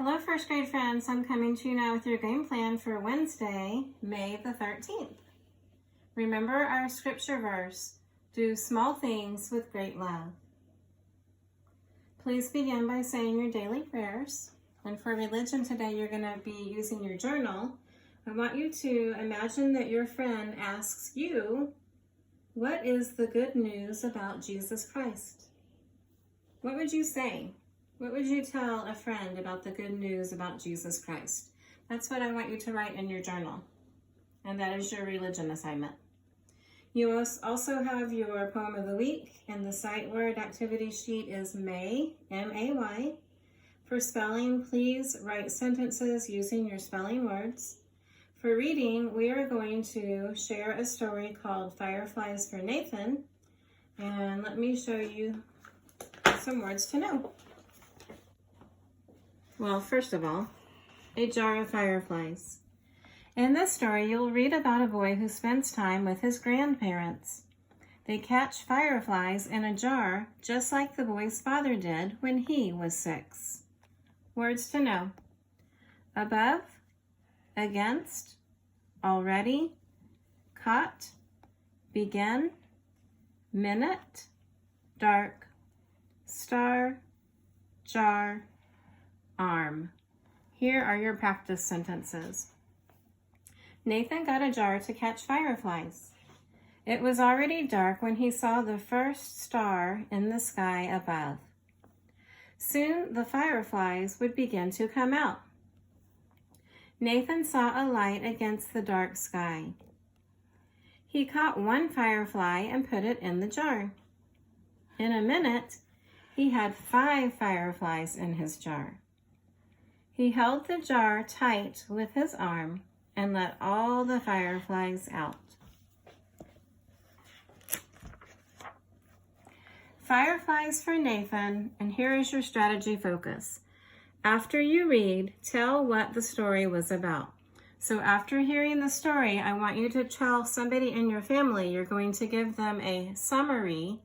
Hello, first grade friends. I'm coming to you now with your game plan for Wednesday, May the 13th. Remember our scripture verse, do small things with great love. Please begin by saying your daily prayers. And for religion today, you're going to be using your journal. I want you to imagine that your friend asks you, what is the good news about Jesus Christ? What would you say? What would you tell a friend about the good news about Jesus Christ? That's what I want you to write in your journal. And that is your religion assignment. You also have your poem of the week, and the sight word activity sheet is May, M-A-Y. For spelling, please write sentences using your spelling words. For reading, we are going to share a story called Fireflies for Nathan. And let me show you some words to know. Well, first of all, a jar of fireflies. In this story, you'll read about a boy who spends time with his grandparents. They catch fireflies in a jar, just like the boy's father did when he was 6. Words to know: above, against, already, caught, begin, minute, dark, star, jar, arm. Here are your practice sentences. Nathan got a jar to catch fireflies. It was already dark when he saw the first star in the sky above. Soon the fireflies would begin to come out. Nathan saw a light against the dark sky. He caught one firefly and put it in the jar. In a minute, he had 5 fireflies in his jar. He held the jar tight with his arm and let all the fireflies out. Fireflies for Nathan, and here is your strategy focus. After you read, tell what the story was about. So after hearing the story, I want you to tell somebody in your family, you're going to give them a summary.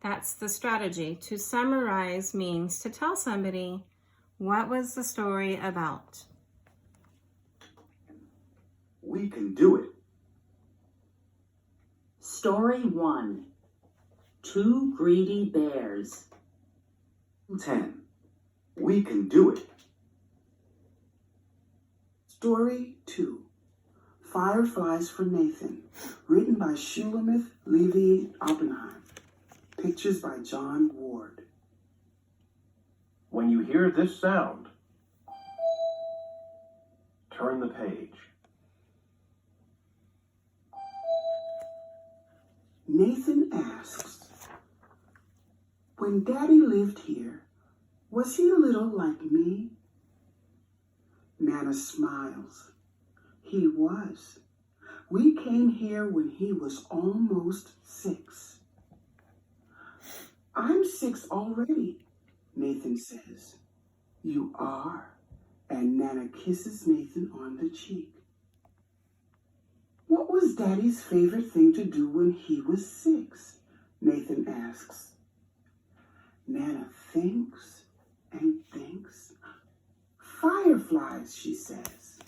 That's the strategy. To summarize means to tell somebody, what was the story about? We can do it. Story 1. 2 greedy bears. 10. We can do it. Story 2. Fireflies for Nathan. Written by Shulamith Levi Oppenheim. Pictures by John Ward. When you hear this sound, turn the page. Nathan asks, when Daddy lived here, was he a little like me? Nana smiles. He was. We came here when he was almost 6. I'm 6 already, Nathan says. You are, and Nana kisses Nathan on the cheek. What was Daddy's favorite thing to do when he was 6? Nathan asks. Nana thinks and thinks. Fireflies, she says.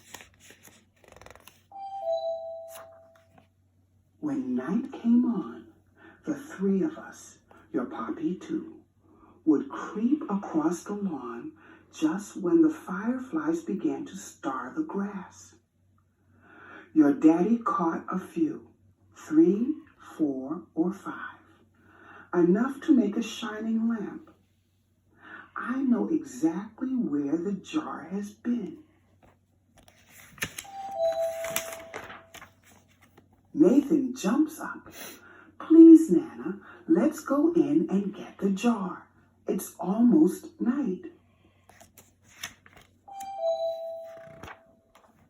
When night came on, the 3 of us, your Poppy too, would creep across the lawn just when the fireflies began to star the grass. Your daddy caught a few, 3, 4, or 5, enough to make a shining lamp. I know exactly where the jar has been. Nathan jumps up. Please, Nana, let's go in and get the jar. It's almost night.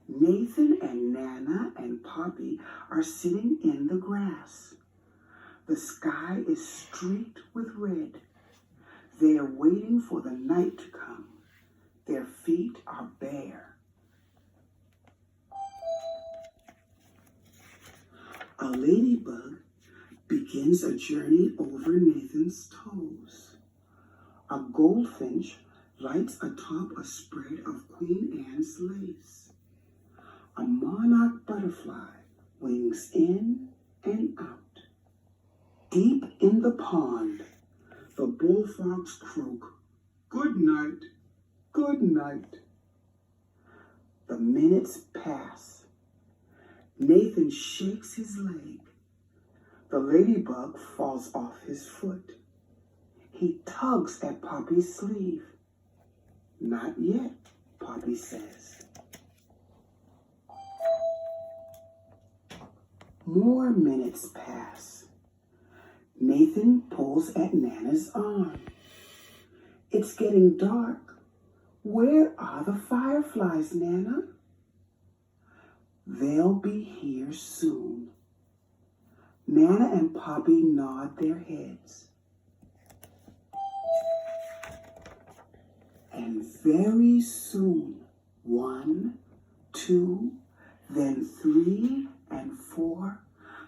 Nathan and Nana and Poppy are sitting in the grass. The sky is streaked with red. They are waiting for the night to come. Their feet are bare. A ladybug begins a journey over Nathan's toes. A goldfinch lights atop a spread of Queen Anne's lace. A monarch butterfly wings in and out. Deep in the pond, the bullfrogs croak, "Good night, good night." The minutes pass. Nathan shakes his leg. The ladybug falls off his foot. He tugs at Poppy's sleeve. "Not yet," Poppy says. More minutes pass. Nathan pulls at Nana's arm. "It's getting dark. Where are the fireflies, Nana?" "They'll be here soon." Nana and Poppy nod their heads. And very soon, 1, 2, then 3 and 4,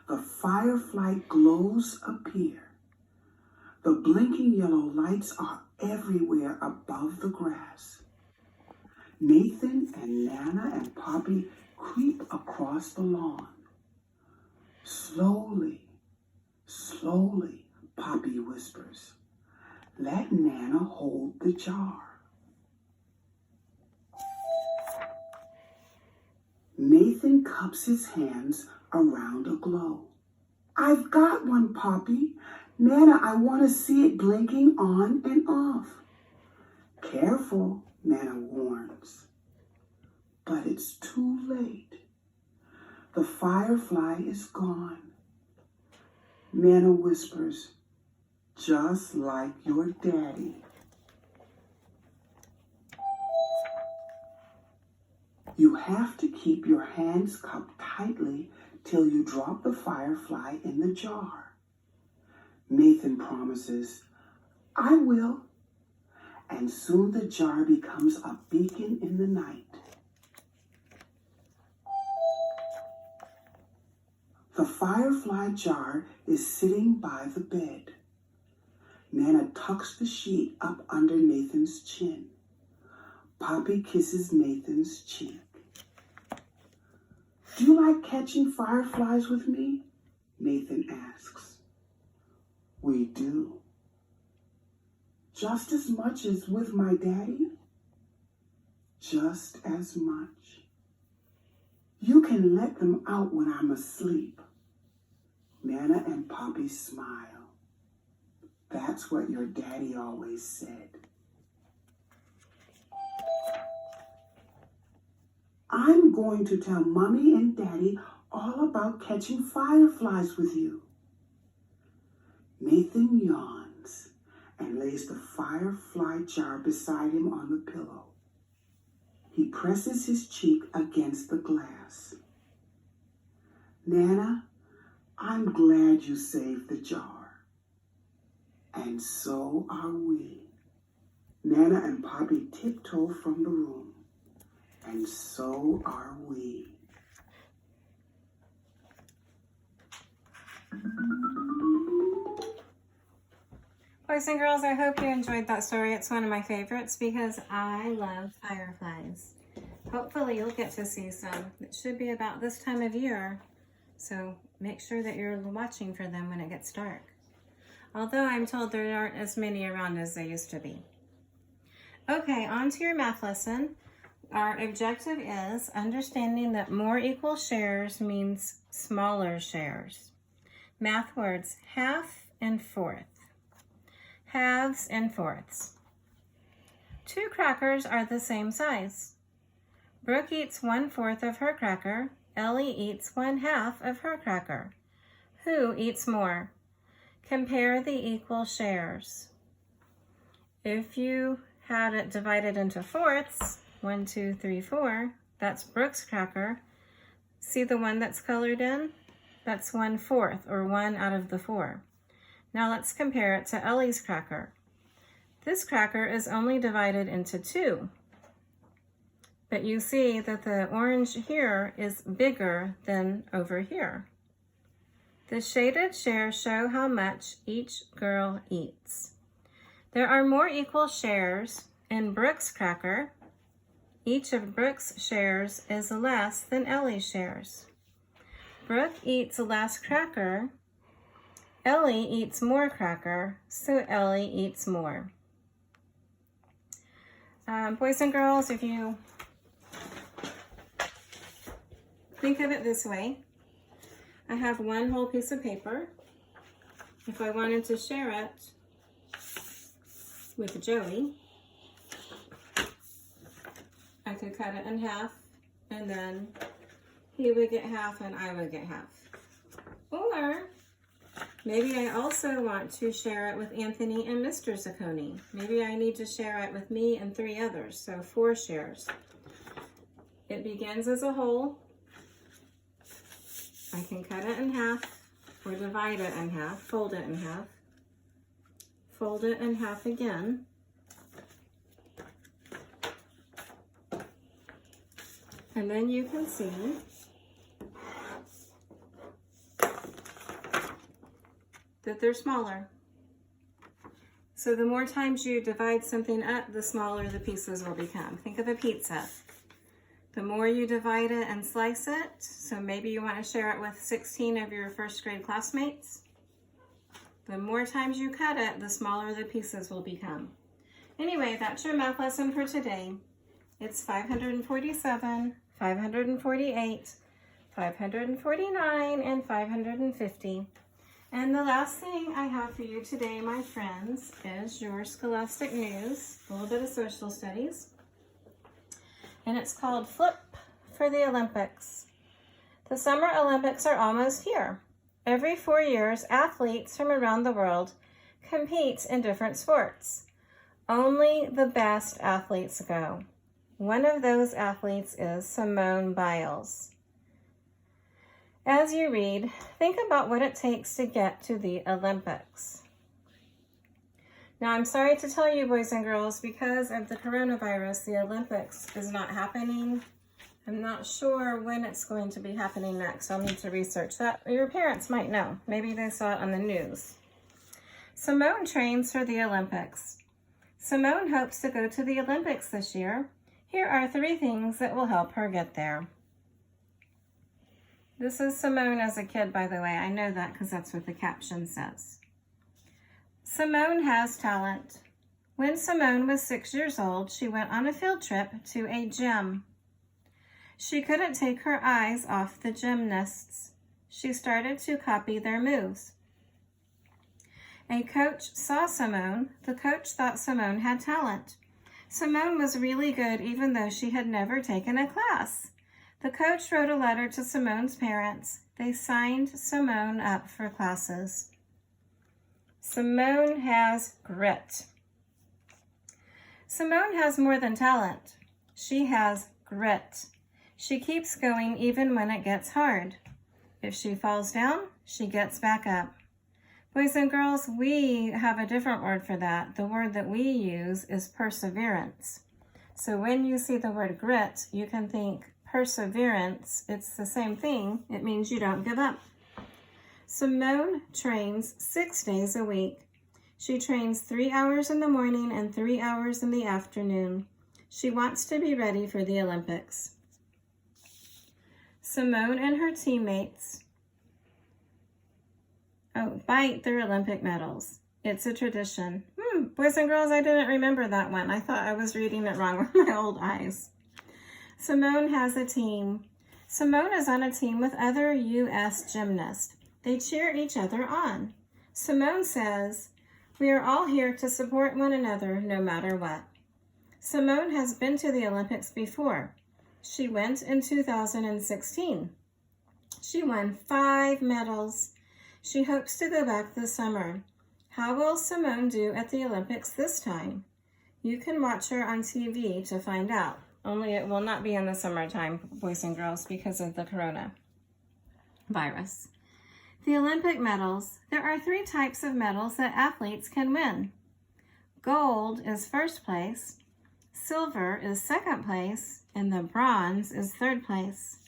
the firefly glows appear. The blinking yellow lights are everywhere above the grass. Nathan and Nana and Poppy creep across the lawn. "Slowly, slowly," Poppy whispers. "Let Nana hold the jar." Nathan cups his hands around a glow. "I've got one, Poppy. Nana, I want to see it blinking on and off." "Careful," Nana warns. But it's too late. The firefly is gone. Nana whispers, "Just like your daddy." You have to keep your hands cupped tightly till you drop the firefly in the jar. Nathan promises, "I will." And soon the jar becomes a beacon in the night. The firefly jar is sitting by the bed. Nana tucks the sheet up under Nathan's chin. Poppy kisses Nathan's cheek. "Do you like catching fireflies with me?" Nathan asks. "We do." "Just as much as with my daddy?" "Just as much." "You can let them out when I'm asleep." Nana and Poppy smile. "That's what your daddy always said." "I'm going to tell Mommy and Daddy all about catching fireflies with you." Nathan yawns and lays the firefly jar beside him on the pillow. He presses his cheek against the glass. "Nana, I'm glad you saved the jar." "And so are we." Nana and Poppy tiptoe from the room. "And so are we." Boys and girls, I hope you enjoyed that story. It's one of my favorites because I love fireflies. Hopefully you'll get to see some. It should be about this time of year, so make sure that you're watching for them when it gets dark. Although I'm told there aren't as many around as there used to be. Okay, on to your math lesson. Our objective is understanding that more equal shares means smaller shares. Math words, half and fourth. Halves and fourths. 2 crackers are the same size. Brooke eats 1/4 of her cracker. Ellie eats 1/2 of her cracker. Who eats more? Compare the equal shares. If you had it divided into fourths, 1, 2, 3, 4, that's Brooke's cracker. See the one that's colored in? That's 1/4, or 1 out of the 4. Now let's compare it to Ellie's cracker. This cracker is only divided into 2. But you see that the orange here is bigger than over here. The shaded shares show how much each girl eats. There are more equal shares in Brooke's cracker, each of Brooke's shares is less than Ellie's shares. Brooke eats less cracker. Ellie eats more cracker, so Ellie eats more. Boys and girls, if you think of it this way, I have one whole piece of paper. If I wanted to share it with Joey, I could cut it in half, and then he would get half and I would get half. Or maybe I also want to share it with Anthony and Mr. Zacconi. Maybe I need to share it with me and 3 others, so 4 shares. It begins as a whole. I can cut it in half or divide it in half, fold it in half, fold it in half again. And then you can see that they're smaller. So the more times you divide something up, the smaller the pieces will become. Think of a pizza. The more you divide it and slice it, so maybe you want to share it with 16 of your first grade classmates, the more times you cut it, the smaller the pieces will become. Anyway, that's your math lesson for today. It's 547, 548, 549, and 550. And the last thing I have for you today, my friends, is your Scholastic News, a little bit of social studies. And it's called Flip for the Olympics. The Summer Olympics are almost here. Every 4 years, athletes from around the world compete in different sports. Only the best athletes go. One of those athletes is Simone Biles. As you read, think about what it takes to get to the Olympics. Now, I'm sorry to tell you, boys and girls, because of the coronavirus, the Olympics is not happening. I'm not sure when it's going to be happening next. I'll need to research that. Your parents might know. Maybe they saw it on the news. Simone trains for the Olympics. Simone hopes to go to the Olympics this year. Here are 3 things that will help her get there. This is Simone as a kid, by the way. I know that because that's what the caption says. Simone has talent. When Simone was 6 years old, she went on a field trip to a gym. She couldn't take her eyes off the gymnasts. She started to copy their moves. A coach saw Simone. The coach thought Simone had talent. Simone was really good even though she had never taken a class. The coach wrote a letter to Simone's parents. They signed Simone up for classes. Simone has grit. Simone has more than talent. She has grit. She keeps going even when it gets hard. If she falls down, she gets back up. Boys and girls, we have a different word for that. The word that we use is perseverance. So when you see the word grit, you can think perseverance. It's the same thing. It means you don't give up. Simone trains 6 days a week. She trains 3 hours in the morning and 3 hours in the afternoon. She wants to be ready for the Olympics. Simone and her teammates bite their Olympic medals. It's a tradition. Boys and girls, I didn't remember that one. I thought I was reading it wrong with my old eyes. Simone has a team. Simone is on a team with other U.S. gymnasts. They cheer each other on. Simone says, "We are all here to support one another no matter what." Simone has been to the Olympics before. She went in 2016. She won 5 medals. She hopes to go back this summer. How will Simone do at the Olympics this time? You can watch her on TV to find out. Only it will not be in the summertime, boys and girls, because of the coronavirus. The Olympic medals. There are 3 types of medals that athletes can win. Gold is first place, silver is second place, and the bronze is third place.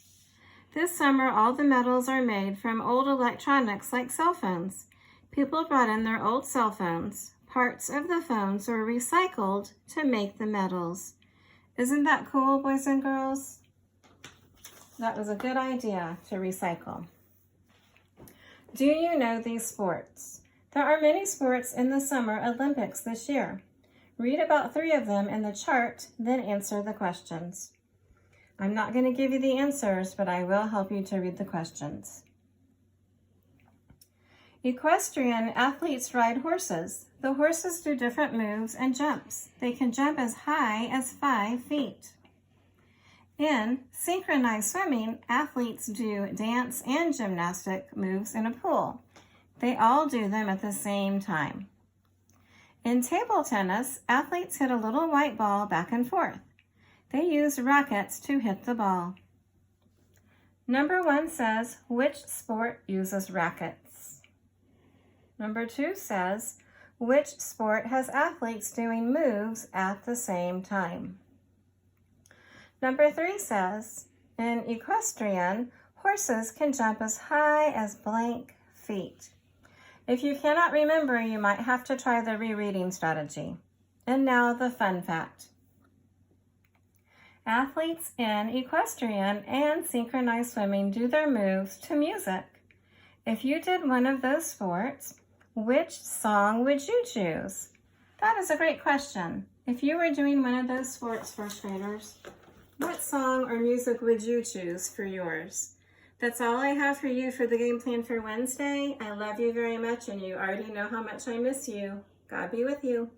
This summer, all the medals are made from old electronics like cell phones. People brought in their old cell phones, Parts of the phones were recycled to make the medals. Isn't that cool, boys and girls? That was a good idea to recycle. Do you know these sports? There are many sports in the Summer Olympics this year. Read about 3 of them in the chart, then answer the questions. I'm not going to give you the answers, but I will help you to read the questions. Equestrian athletes ride horses. The horses do different moves and jumps. They can jump as high as 5 feet. In synchronized swimming, athletes do dance and gymnastic moves in a pool. They all do them at the same time. In table tennis, athletes hit a little white ball back and forth. They use rackets to hit the ball. Number 1 says, which sport uses rackets? Number 2 says, which sport has athletes doing moves at the same time? Number 3 says, in equestrian, horses can jump as high as blank feet. If you cannot remember, you might have to try the rereading strategy. And now the fun fact. Athletes in equestrian and synchronized swimming do their moves to music. If you did one of those sports, which song would you choose? That is a great question. If you were doing one of those sports, first graders, what song or music would you choose for yours? That's all I have for you for the game plan for Wednesday. I love you very much, and you already know how much I miss you. God be with you.